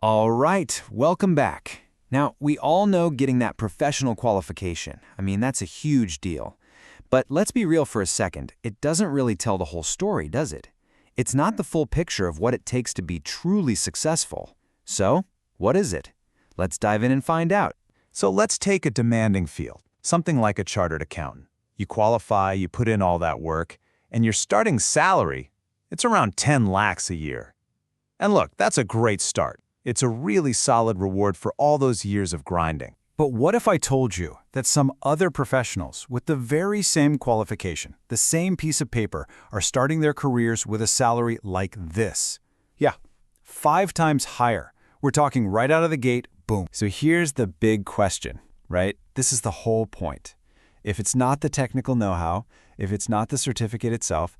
All right, welcome back. Now, we all know getting that professional qualification. I mean, that's a huge deal. But let's be real for a second. It doesn't really tell the whole story, does it? It's not the full picture of what it takes to be truly successful. So, what is it? Let's dive in and find out. So let's take a demanding field, something like a chartered accountant. You qualify, you put in all that work, and your starting salary, it's around 10 lakhs a year. And look, that's a great start. It's a really solid reward for all those years of grinding. But what if I told you that some other professionals with the very same qualification, the same piece of paper, are starting their careers with a salary like this? Yeah, 5 times higher. We're talking right out of the gate, boom. So here's the big question, right? This is the whole point. If it's not the technical know-how, if it's not the certificate itself,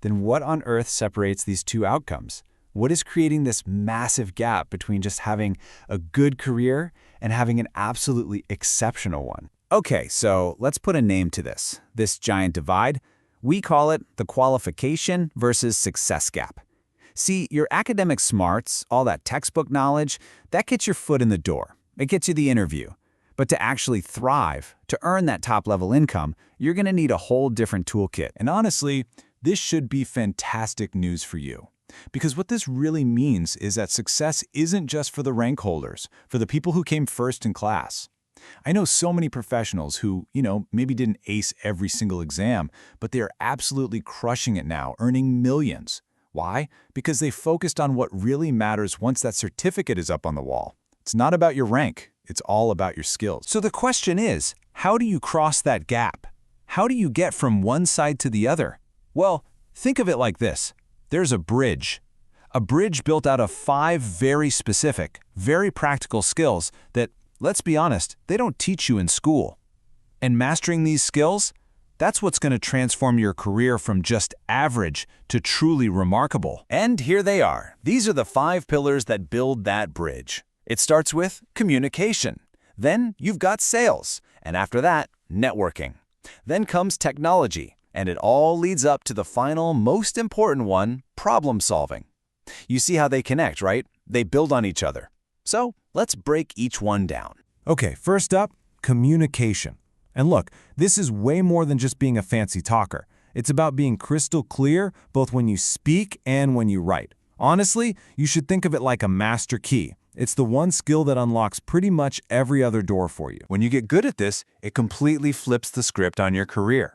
then what on earth separates these two outcomes? What is creating this massive gap between just having a good career and having an absolutely exceptional one? Okay, so let's put a name to this giant divide. We call it the qualification versus success gap. See, your academic smarts, all that textbook knowledge, that gets your foot in the door. It gets you the interview. But to actually thrive, to earn that top-level income, you're going to need a whole different toolkit. And honestly, this should be fantastic news for you. Because what this really means is that success isn't just for the rank holders, for the people who came first in class. I know so many professionals who, maybe didn't ace every single exam, but they are absolutely crushing it now, earning millions. Why? Because they focused on what really matters once that certificate is up on the wall. It's not about your rank, it's all about your skills. So the question is, how do you cross that gap? How do you get from one side to the other? Well, think of it like this. There's a bridge built out of 5 very specific, very practical skills that, let's be honest, they don't teach you in school. And mastering these skills, that's what's going to transform your career from just average to truly remarkable. And here they are. These are the 5 pillars that build that bridge. It starts with communication. Then you've got sales. And after that, networking. Then comes technology. And it all leads up to the final, most important one, problem solving. You see how they connect, right? They build on each other. So let's break each one down. Okay, first up, communication. And look, this is way more than just being a fancy talker. It's about being crystal clear both when you speak and when you write. Honestly, you should think of it like a master key. It's the one skill that unlocks pretty much every other door for you. When you get good at this, it completely flips the script on your career.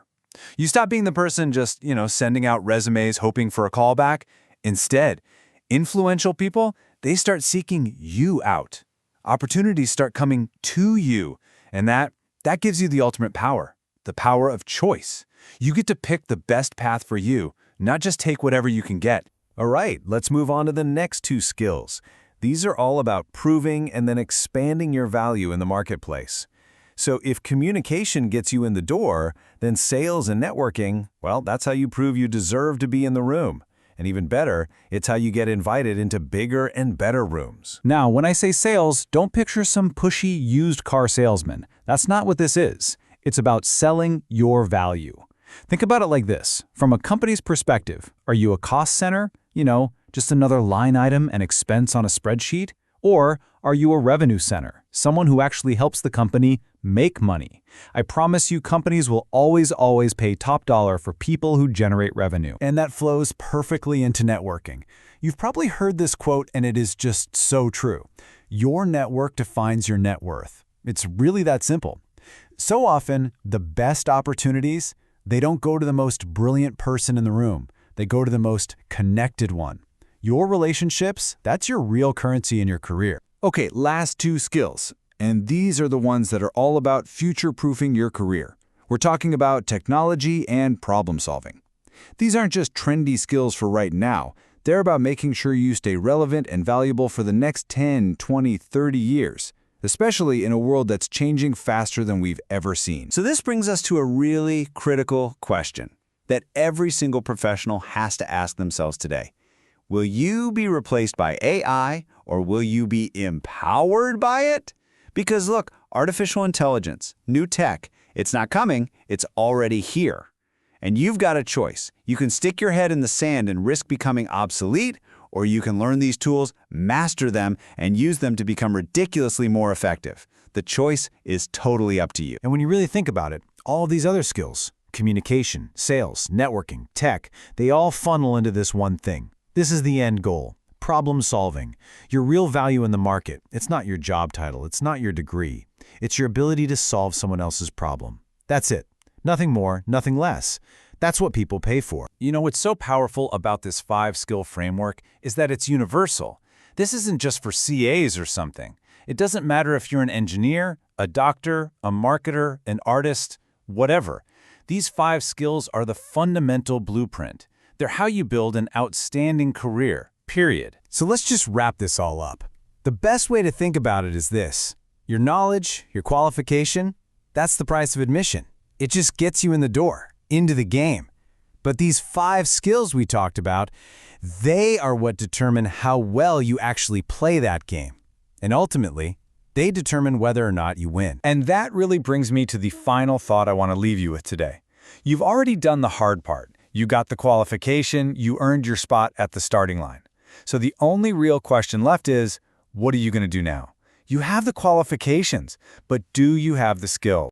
You stop being the person just, sending out resumes hoping for a callback. Instead, influential people, they start seeking you out. Opportunities start coming to you. And that gives you the ultimate power, the power of choice. You get to pick the best path for you, not just take whatever you can get. All right, let's move on to the next 2 skills. These are all about proving and then expanding your value in the marketplace. So if communication gets you in the door, then sales and networking, well, that's how you prove you deserve to be in the room. And even better, it's how you get invited into bigger and better rooms. Now, when I say sales, don't picture some pushy used car salesman. That's not what this is. It's about selling your value. Think about it like this. From a company's perspective, are you a cost center? Just another line item and expense on a spreadsheet? Or are you a revenue center, someone who actually helps the company make money? I promise you companies will always pay top dollar for people who generate revenue. And that flows perfectly into networking. You've probably heard this quote, and it is just so true. Your network defines your net worth. It's really that simple. So often, the best opportunities, they don't go to the most brilliant person in the room. They go to the most connected one. Your relationships, that's your real currency in your career. Okay, last 2 skills. And these are the ones that are all about future-proofing your career. We're talking about technology and problem solving. These aren't just trendy skills for right now. They're about making sure you stay relevant and valuable for the next 10, 20, 30 years, especially in a world that's changing faster than we've ever seen. So this brings us to a really critical question that every single professional has to ask themselves today. Will you be replaced by AI, or will you be empowered by it? Because look, artificial intelligence, new tech, it's not coming, it's already here. And you've got a choice. You can stick your head in the sand and risk becoming obsolete, or you can learn these tools, master them, and use them to become ridiculously more effective. The choice is totally up to you. And when you really think about it, all of these other skills, communication, sales, networking, tech, they all funnel into this one thing. This is the end goal. Problem solving. Your real value in the market. It's not your job title. It's not your degree. It's your ability to solve someone else's problem. That's it. Nothing more, nothing less. That's what people pay for. You know, what's so powerful about this 5-skill framework is that it's universal. This isn't just for CAs or something. It doesn't matter if you're an engineer, a doctor, a marketer, an artist, whatever. These 5 skills are the fundamental blueprint. They're how you build an outstanding career, period. So let's just wrap this all up. The best way to think about it is this. Your knowledge, your qualification, that's the price of admission. It just gets you in the door, into the game. But these 5 skills we talked about, they are what determine how well you actually play that game. And ultimately, they determine whether or not you win. And that really brings me to the final thought I want to leave you with today. You've already done the hard part. You got the qualification, you earned your spot at the starting line. So the only real question left is, what are you going to do now? You have the qualifications, but do you have the skill?